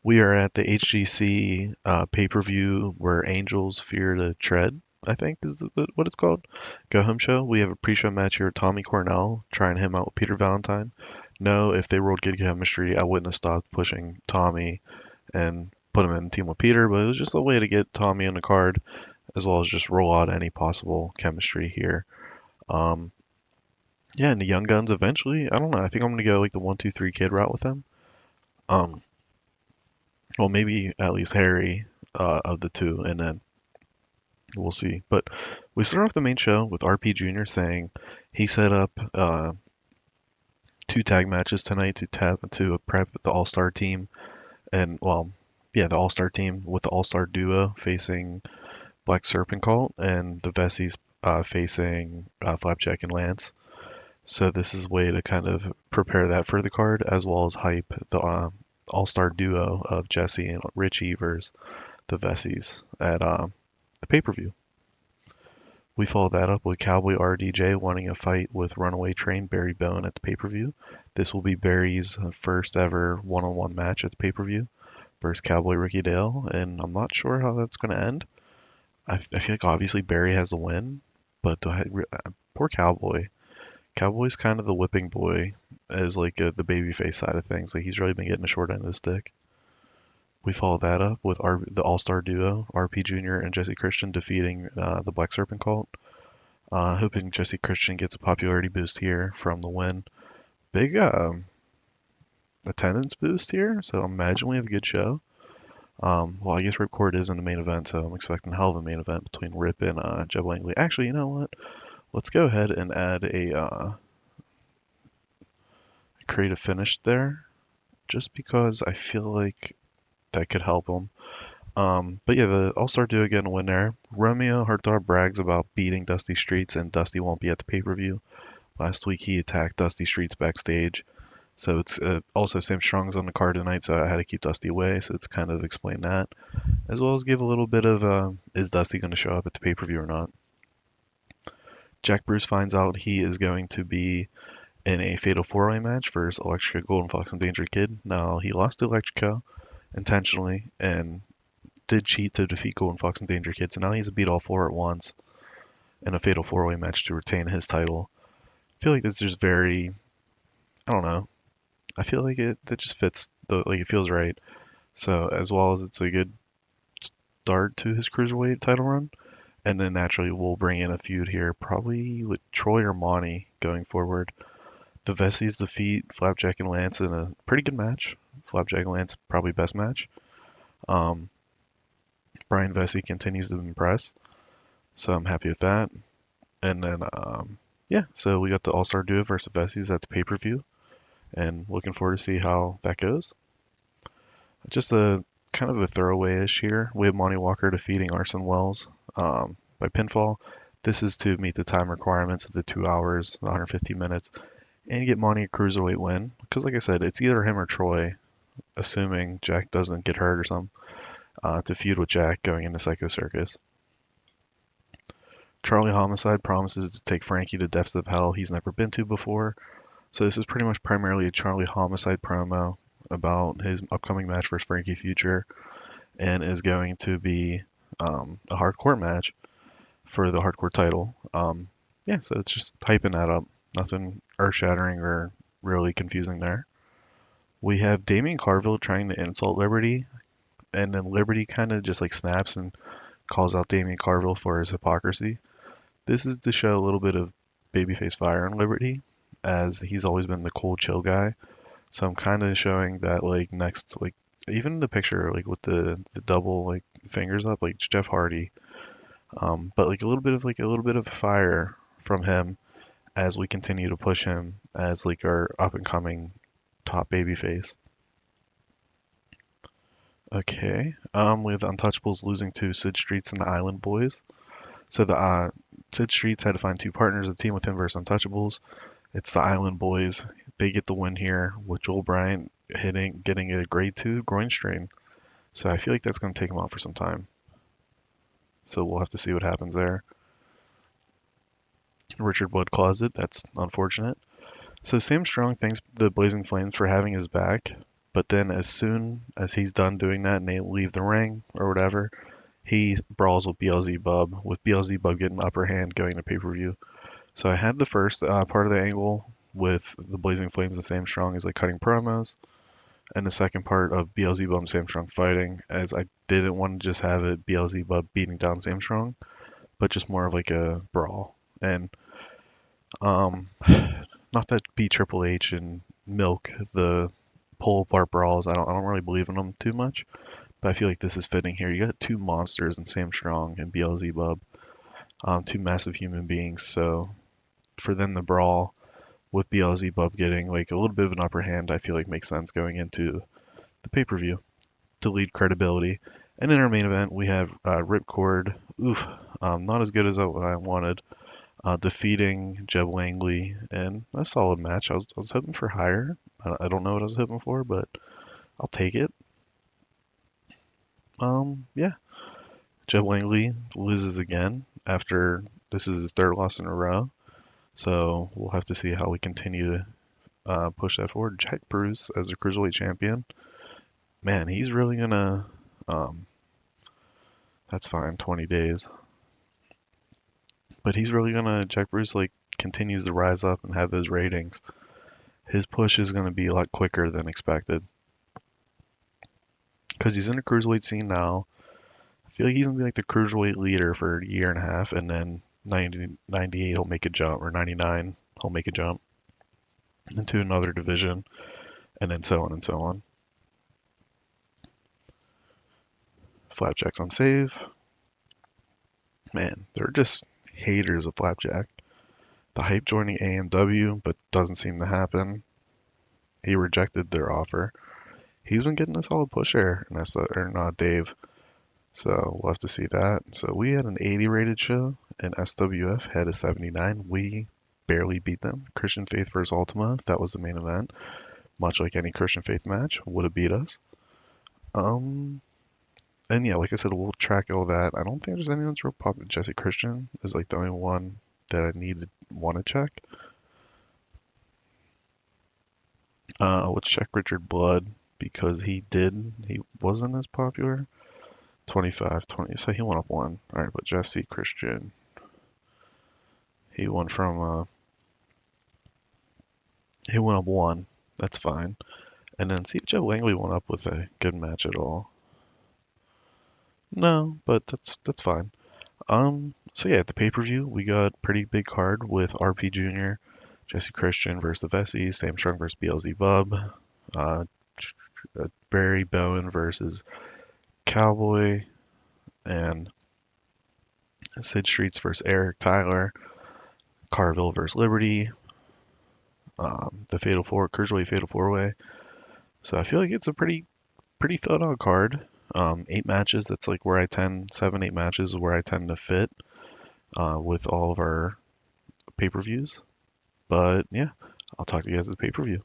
We are at the HGC pay-per-view where Angels Fear to Tread, I think is what it's called. Go home show. We have a pre-show match here with Tommy Cornell trying him out with Peter Valentine. No, if they rolled good chemistry, I wouldn't have stopped pushing Tommy and put him in a team with Peter, but it was just a way to get Tommy on the card as well as just roll out any possible chemistry here. Um, yeah, and the Young Guns eventually, I don't know. I think I'm gonna go like the 1, 2, 3 kid route with them. Um, well, maybe at least Harry of the two, and then we'll see. But we start off the main show with RP Jr. saying he set up two tag matches tonight to prep the All Star team, and well, yeah, the All Star team with the All Star duo facing Black Serpent Cult and the Vessies facing Flapjack and Lance. So this is a way to kind of prepare that for the card as well as hype the All Star duo of Jesse and Richie versus the Vessies at the pay per view. We follow that up with Cowboy RDJ wanting a fight with Runaway Train Barry Bone at the pay-per-view. This will be Barry's first ever one-on-one match at the pay-per-view versus Cowboy Ricky Dale, and I'm not sure how that's going to end. I feel like obviously Barry has the win, but poor Cowboy. Cowboy's kind of the whipping boy as like the babyface side of things. Like he's really been getting the short end of the stick. We follow that up with the All-Star duo, RP Jr. and Jesse Christian defeating the Black Serpent Cult. Hoping Jesse Christian gets a popularity boost here from the win. Big attendance boost here, so imagine we have a good show. Well, I guess Ripcord is in the main event, so I'm expecting a hell of a main event between Rip and Jeb Langley. Actually, you know what? Let's go ahead and add a creative finish there, just because I feel like that could help him. But yeah, the All-Star Duo again win there. Romeo Heartthrob brags about beating Dusty Streets, and Dusty won't be at the pay-per-view. Last week he attacked Dusty Streets backstage. So it's also Sam Strong's on the card tonight, so I had to keep Dusty away. So it's kind of explain that, as well as give a little bit of is Dusty going to show up at the pay per view or not? Jack Bruce finds out he is going to be in a Fatal 4-Way match versus Electrica, Golden Fox, and Danger Kid. Now he lost to Electrica intentionally and did cheat to defeat Golden Fox and Danger Kid, so now he has to beat all four at once in a Fatal 4-Way match to retain his title. I feel like this is just very, I don't know. I feel like it just fits like it feels right. So as well as it's a good start to his cruiserweight title run, and then naturally we'll bring in a feud here, probably with Troy or Monty going forward. The Vessies defeat Flapjack and Lance in a pretty good match. Flapjack and Lance probably best match. Um, Brian Vesey continues to impress, so I'm happy with that. And then yeah, so we got the All Star Duo versus Vessies. That's pay per view, and looking forward to see how that goes. Just a kind of a throwaway-ish here. We have Monty Walker defeating Arson Wells by pinfall. This is to meet the time requirements of the 2 hours, 150 minutes, and get Monty a cruiserweight win. Because, like I said, it's either him or Troy, assuming Jack doesn't get hurt or something, to feud with Jack going into Psycho Circus. Charlie Homicide promises to take Frankie to depths of hell he's never been to before. So this is pretty much primarily a Charlie Homicide promo about his upcoming match versus Frankie Future, and is going to be a hardcore match for the hardcore title. Yeah, so it's just hyping that up. Nothing earth-shattering or really confusing there. We have Damien Carville trying to insult Liberty, and then Liberty kind of just like snaps and calls out Damien Carville for his hypocrisy. This is to show a little bit of babyface fire on Liberty, as he's always been the cool, chill guy. So I'm kind of showing that like next, like even the picture, like with the double like fingers up, like Jeff Hardy. But like a little bit of fire from him as we continue to push him as like our up and coming top babyface. Okay. We have the Untouchables losing to Sid Streets and the Island Boys. So the Sid Streets had to find two partners to team with him versus Untouchables. It's the Island Boys. They get the win here with Joel Bryant getting a grade 2 groin strain. So I feel like that's going to take him out for some time. So we'll have to see what happens there. Richard Blood caused it. That's unfortunate. So Sam Strong thanks the Blazing Flames for having his back. But then as soon as he's done doing that and they leave the ring or whatever, he brawls with BLZ with BLZ getting upper hand going to pay-per-view. So I had the first part of the angle with the Blazing Flames and Sam Strong is like cutting promos, and the second part of BLZ and Sam Strong fighting, as I didn't want to just have it BLZ beating down Sam Strong, but just more of like a brawl. And um, not that B Triple H and Milk the pull apart brawls. I don't really believe in them too much, but I feel like this is fitting here. You got two monsters in Sam Strong and BLZ two massive human beings. So for them to brawl with BLZ getting like a little bit of an upper hand, I feel like makes sense going into the pay-per-view to lead credibility. And in our main event, we have Ripcord. Oof, not as good as what I wanted. Defeating Jeb Langley in a solid match. I was hoping for higher. I don't know what I was hoping for, but I'll take it. Yeah. Jeb Langley loses again after this is his third loss in a row. So we'll have to see how we continue to push that forward. Jack Bruce as a cruiserweight champion. Man, he's really gonna. Um, that's fine, 20 days. But he's really gonna. Jack Bruce like continues to rise up and have those ratings. His push is gonna be a lot quicker than expected because he's in the cruiserweight scene now. I feel like he's gonna be like the cruiserweight leader for a year and a half, and then 98 he'll make a jump, or 99 he'll make a jump into another division, and then so on and so on. Flapjack's on save. Man, they're just haters of Flapjack. The hype joining AMW, but doesn't seem to happen. He rejected their offer. He's been getting a solid push there, and that's or not Dave. So we'll have to see that. So we had an 80 rated show, and SWF had a 79. We barely beat them. Christian Faith versus Ultima, that was the main event. Much like any Christian Faith match, would have beat us. Um, and yeah, like I said, we'll track all that. I don't think there's anyone that's real popular. Jesse Christian is like the only one that I need to want to check. Let's check Richard Blood because he wasn't as popular. 25, 20, so he went up one. All right, but Jesse Christian, he went from he went up one. That's fine. And then see if Joe Langley went up with a good match at all. No, but that's fine. So yeah, at the pay-per-view, we got pretty big card with RP Jr., Jesse Christian versus the Vessies, Sam Strong versus BLZ uh, Barry Bowen versus Cowboy, and Sid Streets versus Eric Tyler, Carville versus Liberty, the Fatal Four, Cruiserweight Fatal Four Way. So I feel like it's a pretty thought out card. 8 matches. That's like where I tend 7, 8 matches is where I tend to fit with all of our pay-per-views. But yeah, I'll talk to you guys at the pay-per-view.